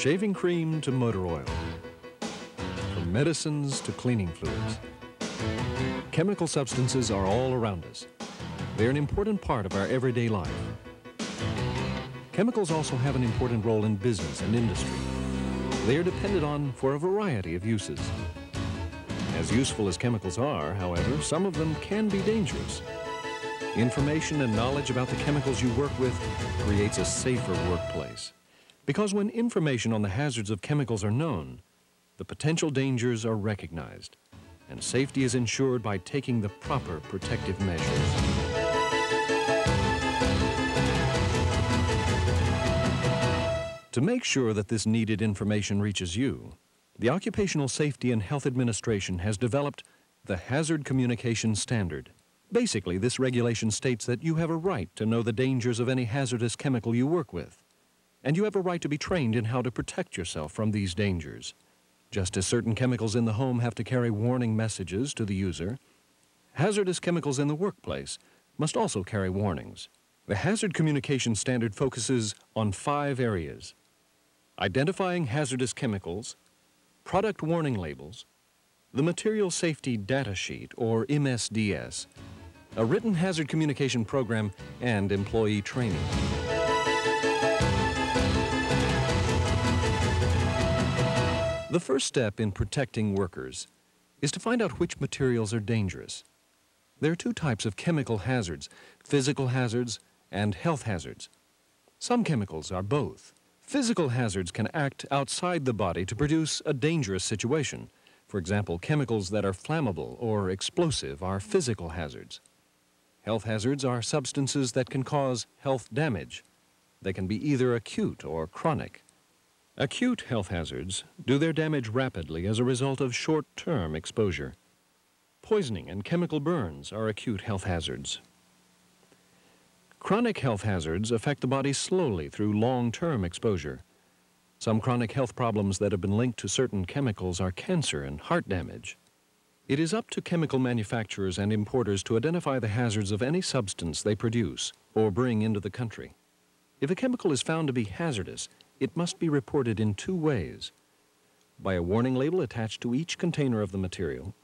shaving cream to motor oil, from medicines to cleaning fluids. Chemical substances are all around us. They're an important part of our everyday life. Chemicals also have an important role in business and industry. They are depended on for a variety of uses. As useful as chemicals are, however, some of them can be dangerous. Information and knowledge about the chemicals you work with creates a safer workplace. Because when information on the hazards of chemicals are known, the potential dangers are recognized, and safety is ensured by taking the proper protective measures. To make sure that this needed information reaches you, the Occupational Safety and Health Administration has developed the Hazard Communication Standard. Basically, this regulation states that you have a right to know the dangers of any hazardous chemical you work with, and you have a right to be trained in how to protect yourself from these dangers. Just as certain chemicals in the home have to carry warning messages to the user, hazardous chemicals in the workplace must also carry warnings. The Hazard Communication Standard focuses on 5 areas: identifying hazardous chemicals, product warning labels, the Material Safety Data Sheet, or MSDS, a written hazard communication program, and employee training. The first step in protecting workers is to find out which materials are dangerous. There are 2 types of chemical hazards: physical hazards and health hazards. Some chemicals are both. Physical hazards can act outside the body to produce a dangerous situation. For example, chemicals that are flammable or explosive are physical hazards. Health hazards are substances that can cause health damage. They can be either acute or chronic. Acute health hazards do their damage rapidly as a result of short-term exposure. Poisoning and chemical burns are acute health hazards. Chronic health hazards affect the body slowly through long-term exposure. Some chronic health problems that have been linked to certain chemicals are cancer and heart damage. It is up to chemical manufacturers and importers to identify the hazards of any substance they produce or bring into the country. If a chemical is found to be hazardous, it must be reported in 2 ways: by a warning label attached to each container of the material,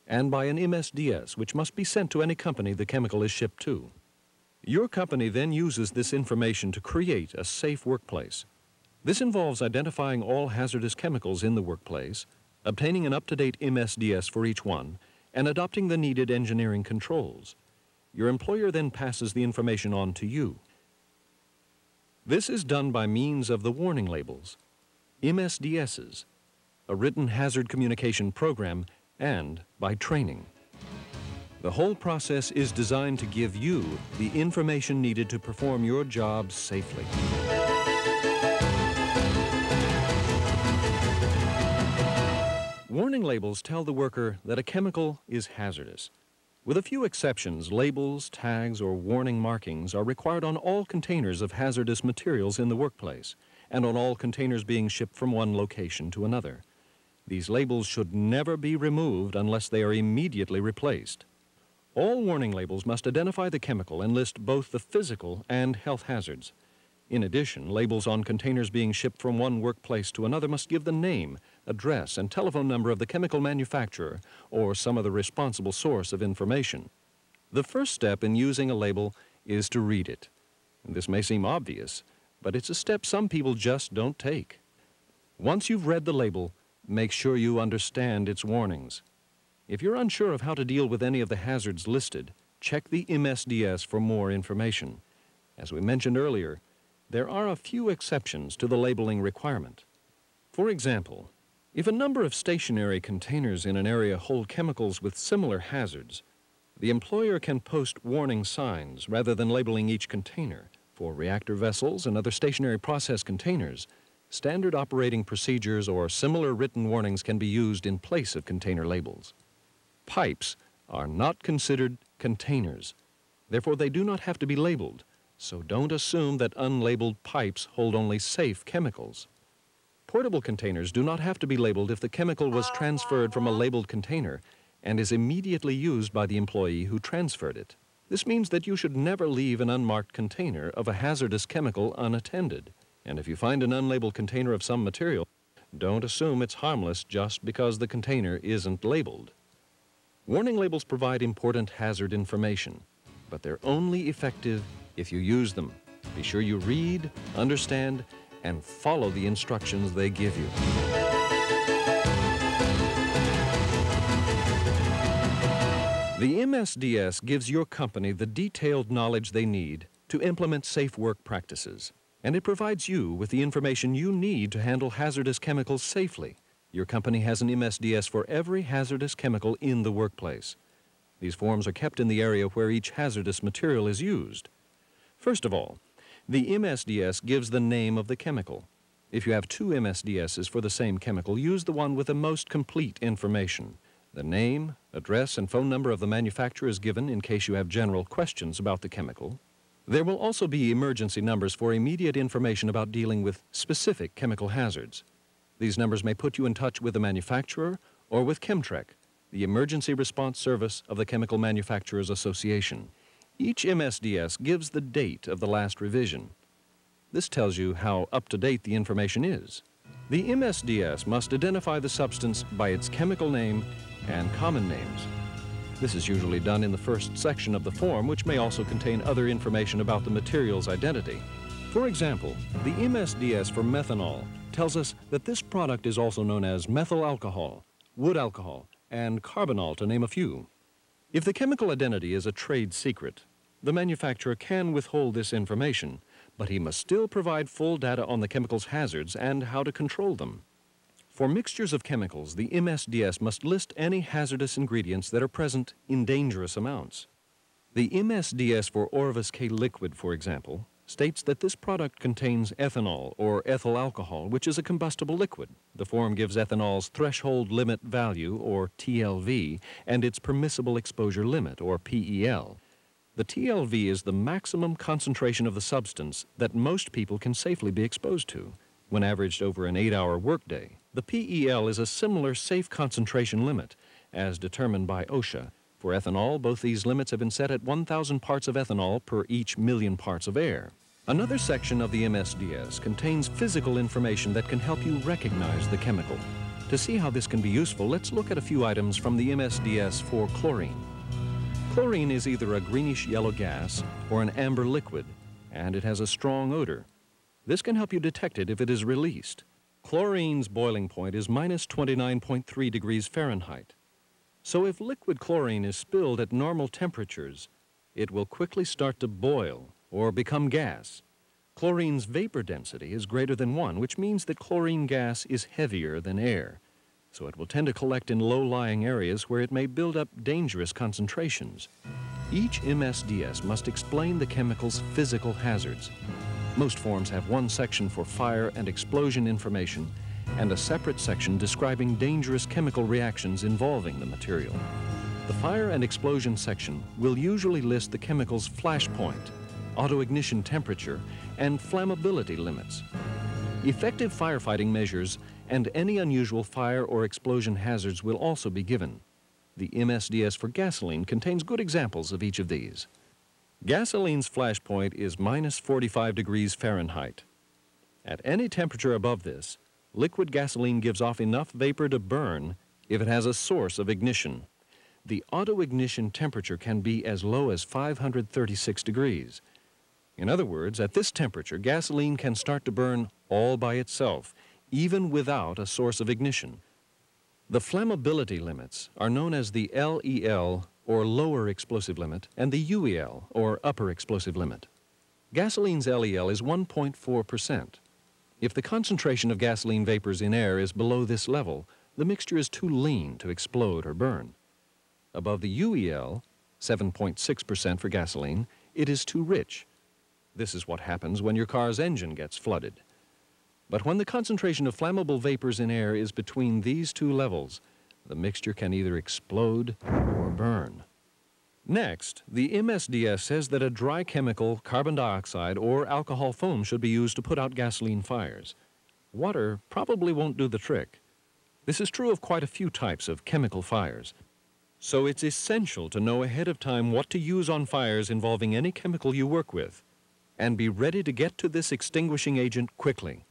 and by an MSDS, which must be sent to any company the chemical is shipped to. Your company then uses this information to create a safe workplace. This involves identifying all hazardous chemicals in the workplace, obtaining an up-to-date MSDS for each one, and adopting the needed engineering controls. Your employer then passes the information on to you. This is done by means of the warning labels, MSDSs, a written hazard communication program, and by training. The whole process is designed to give you the information needed to perform your job safely. Warning labels tell the worker that a chemical is hazardous. With a few exceptions, labels, tags, or warning markings are required on all containers of hazardous materials in the workplace and on all containers being shipped from one location to another. These labels should never be removed unless they are immediately replaced. All warning labels must identify the chemical and list both the physical and health hazards. In addition, labels on containers being shipped from one workplace to another must give the name, address, and telephone number of the chemical manufacturer or some other responsible source of information. The first step in using a label is to read it. And this may seem obvious, but it's a step some people just don't take. Once you've read the label, make sure you understand its warnings. If you're unsure of how to deal with any of the hazards listed, check the MSDS for more information. As we mentioned earlier, there are a few exceptions to the labeling requirement. For example, if a number of stationary containers in an area hold chemicals with similar hazards, the employer can post warning signs rather than labeling each container. For reactor vessels and other stationary process containers, standard operating procedures or similar written warnings can be used in place of container labels. Pipes are not considered containers. Therefore, they do not have to be labeled, so don't assume that unlabeled pipes hold only safe chemicals. Portable containers do not have to be labeled if the chemical was transferred from a labeled container and is immediately used by the employee who transferred it. This means that you should never leave an unmarked container of a hazardous chemical unattended. And if you find an unlabeled container of some material, don't assume it's harmless just because the container isn't labeled. Warning labels provide important hazard information, but they're only effective if you use them. Be sure you read, understand, and follow the instructions they give you. The MSDS gives your company the detailed knowledge they need to implement safe work practices, and it provides you with the information you need to handle hazardous chemicals safely. Your company has an MSDS for every hazardous chemical in the workplace. These forms are kept in the area where each hazardous material is used. First of all, the MSDS gives the name of the chemical. If you have two MSDSs for the same chemical, use the one with the most complete information. The name, address, and phone number of the manufacturer is given in case you have general questions about the chemical. There will also be emergency numbers for immediate information about dealing with specific chemical hazards. These numbers may put you in touch with the manufacturer or with Chemtrec, the Emergency Response Service of the Chemical Manufacturers Association. Each MSDS gives the date of the last revision. This tells you how up-to-date the information is. The MSDS must identify the substance by its chemical name and common names. This is usually done in the first section of the form, which may also contain other information about the material's identity. For example, the MSDS for methanol tells us that this product is also known as methyl alcohol, wood alcohol, and carbonol, to name a few. If the chemical identity is a trade secret, the manufacturer can withhold this information, but he must still provide full data on the chemical's hazards and how to control them. For mixtures of chemicals, the MSDS must list any hazardous ingredients that are present in dangerous amounts. The MSDS for Orvis K liquid, for example, states that this product contains ethanol or ethyl alcohol, which is a combustible liquid. The form gives ethanol's threshold limit value, or TLV, and its permissible exposure limit, or PEL. The TLV is the maximum concentration of the substance that most people can safely be exposed to, when averaged over an 8-hour workday. The PEL is a similar safe concentration limit, as determined by OSHA. For ethanol, both these limits have been set at 1,000 parts of ethanol per each million parts of air. Another section of the MSDS contains physical information that can help you recognize the chemical. To see how this can be useful, let's look at a few items from the MSDS for chlorine. Chlorine is either a greenish-yellow gas or an amber liquid, and it has a strong odor. This can help you detect it if it is released. Chlorine's boiling point is minus 29.3 degrees Fahrenheit. So if liquid chlorine is spilled at normal temperatures, it will quickly start to boil or become gas. Chlorine's vapor density is greater than 1, which means that chlorine gas is heavier than air. So it will tend to collect in low-lying areas where it may build up dangerous concentrations. Each MSDS must explain the chemical's physical hazards. Most forms have one section for fire and explosion information and a separate section describing dangerous chemical reactions involving the material. The fire and explosion section will usually list the chemical's flash point, auto-ignition temperature, and flammability limits. Effective firefighting measures and any unusual fire or explosion hazards will also be given. The MSDS for gasoline contains good examples of each of these. Gasoline's flash point is minus 45 degrees Fahrenheit. At any temperature above this, liquid gasoline gives off enough vapor to burn if it has a source of ignition. The auto-ignition temperature can be as low as 536 degrees. In other words, at this temperature, gasoline can start to burn all by itself, even without a source of ignition. The flammability limits are known as the LEL, or lower explosive limit, and the UEL, or upper explosive limit. Gasoline's LEL is 1.4%. If the concentration of gasoline vapors in air is below this level, the mixture is too lean to explode or burn. Above the UEL, 7.6% for gasoline, it is too rich. This is what happens when your car's engine gets flooded. But when the concentration of flammable vapors in air is between these two levels, the mixture can either explode or burn. Next, the MSDS says that a dry chemical, carbon dioxide, or alcohol foam should be used to put out gasoline fires. Water probably won't do the trick. This is true of quite a few types of chemical fires. So it's essential to know ahead of time what to use on fires involving any chemical you work with. and be ready to get to this extinguishing agent quickly.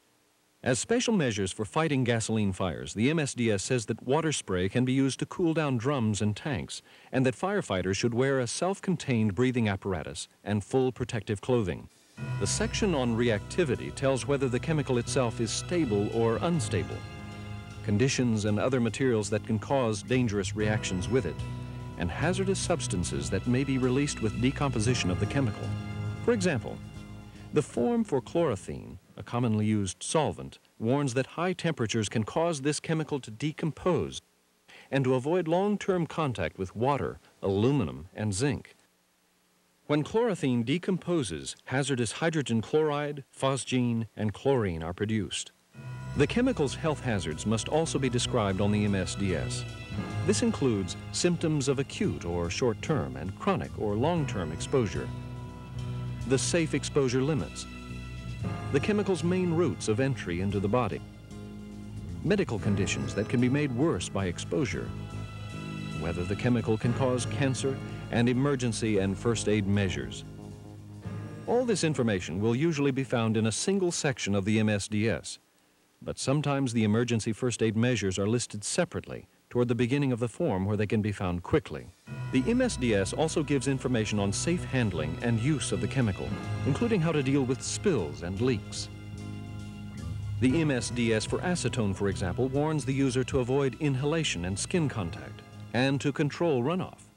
As special measures for fighting gasoline fires, the MSDS says that water spray can be used to cool down drums and tanks, and that firefighters should wear a self-contained breathing apparatus and full protective clothing. The section on reactivity tells whether the chemical itself is stable or unstable, conditions and other materials that can cause dangerous reactions with it, and hazardous substances that may be released with decomposition of the chemical. For example, the form for chlorothene, a commonly used solvent, warns that high temperatures can cause this chemical to decompose and to avoid long-term contact with water, aluminum, and zinc. When chlorothene decomposes, hazardous hydrogen chloride, phosgene, and chlorine are produced. The chemical's health hazards must also be described on the MSDS. This includes symptoms of acute or short-term and chronic or long-term exposure, the safe exposure limits, the chemical's main routes of entry into the body, medical conditions that can be made worse by exposure, whether the chemical can cause cancer, and emergency and first aid measures. All this information will usually be found in a single section of the MSDS, but sometimes the emergency first aid measures are listed separately toward the beginning of the form where they can be found quickly. The MSDS also gives information on safe handling and use of the chemical, including how to deal with spills and leaks. The MSDS for acetone, for example, warns the user to avoid inhalation and skin contact and to control runoff.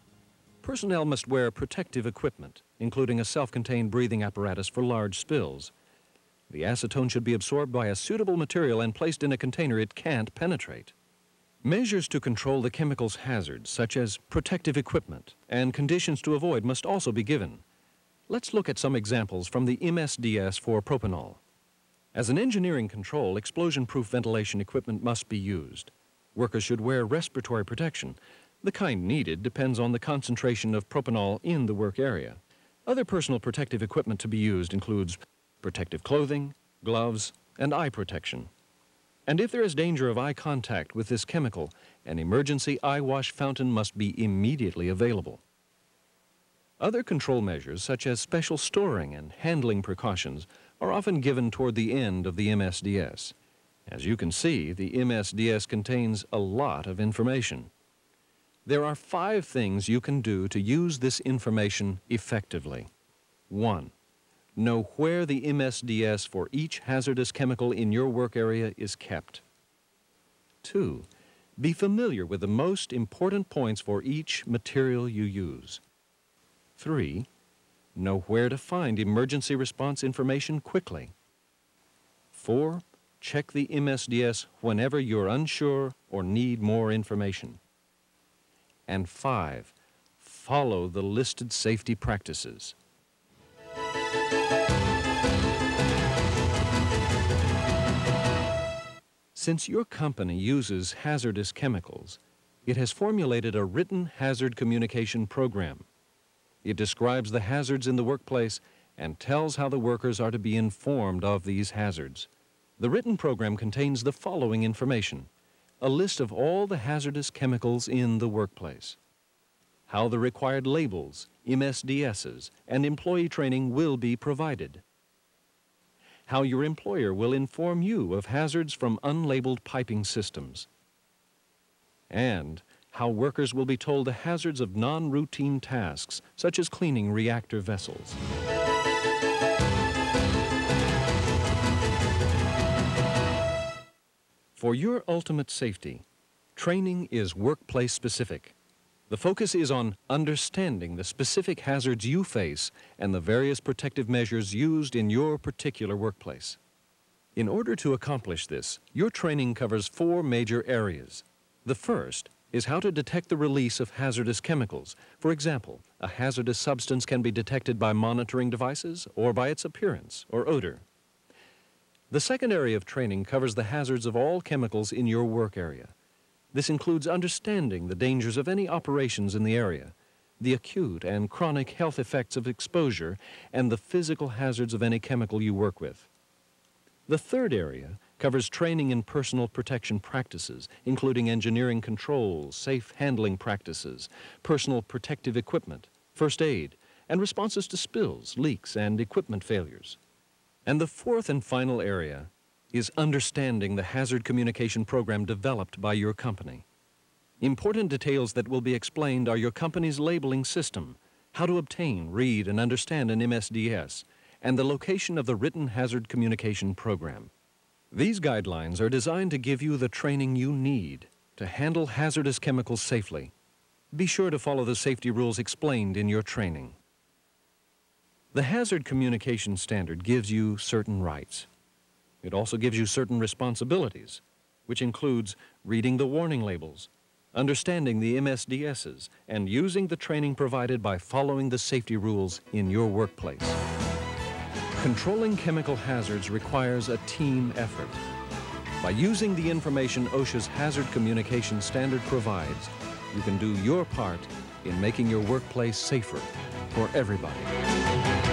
Personnel must wear protective equipment, including a self-contained breathing apparatus for large spills. The acetone should be absorbed by a suitable material and placed in a container it can't penetrate. Measures to control the chemical's hazards, such as protective equipment and conditions to avoid, must also be given. Let's look at some examples from the MSDS for propanol. As an engineering control, explosion-proof ventilation equipment must be used. Workers should wear respiratory protection. The kind needed depends on the concentration of propanol in the work area. Other personal protective equipment to be used includes protective clothing, gloves, and eye protection. And if there is danger of eye contact with this chemical, an emergency eye wash fountain must be immediately available. Other control measures, such as special storing and handling precautions, are often given toward the end of the MSDS. As you can see, the MSDS contains a lot of information. There are 5 things you can do to use this information effectively. 1. Know where the MSDS for each hazardous chemical in your work area is kept. 2. Be familiar with the most important points for each material you use. 3. Know where to find emergency response information quickly. 4. Check the MSDS whenever you're unsure or need more information. And 5. Follow the listed safety practices. Since your company uses hazardous chemicals, it has formulated a written hazard communication program. It describes the hazards in the workplace and tells how the workers are to be informed of these hazards. The written program contains the following information: a list of all the hazardous chemicals in the workplace, how the required labels, MSDSs, and employee training will be provided, how your employer will inform you of hazards from unlabeled piping systems, and how workers will be told the hazards of non-routine tasks, such as cleaning reactor vessels. For your ultimate safety, training is workplace specific. The focus is on understanding the specific hazards you face and the various protective measures used in your particular workplace. In order to accomplish this, your training covers 4 major areas. The first is how to detect the release of hazardous chemicals. For example, a hazardous substance can be detected by monitoring devices or by its appearance or odor. The second area of training covers the hazards of all chemicals in your work area. This includes understanding the dangers of any operations in the area, the acute and chronic health effects of exposure, and the physical hazards of any chemical you work with. The third area covers training in personal protection practices, including engineering controls, safe handling practices, personal protective equipment, first aid, and responses to spills, leaks, and equipment failures. And the fourth and final area is understanding the hazard communication program developed by your company. Important details that will be explained are your company's labeling system, how to obtain, read, and understand an MSDS, and the location of the written hazard communication program. These guidelines are designed to give you the training you need to handle hazardous chemicals safely. Be sure to follow the safety rules explained in your training. The Hazard Communication Standard gives you certain rights. It also gives you certain responsibilities, which includes reading the warning labels, understanding the MSDSs, and using the training provided by following the safety rules in your workplace. Controlling chemical hazards requires a team effort. By using the information OSHA's Hazard Communication Standard provides, you can do your part in making your workplace safer for everybody.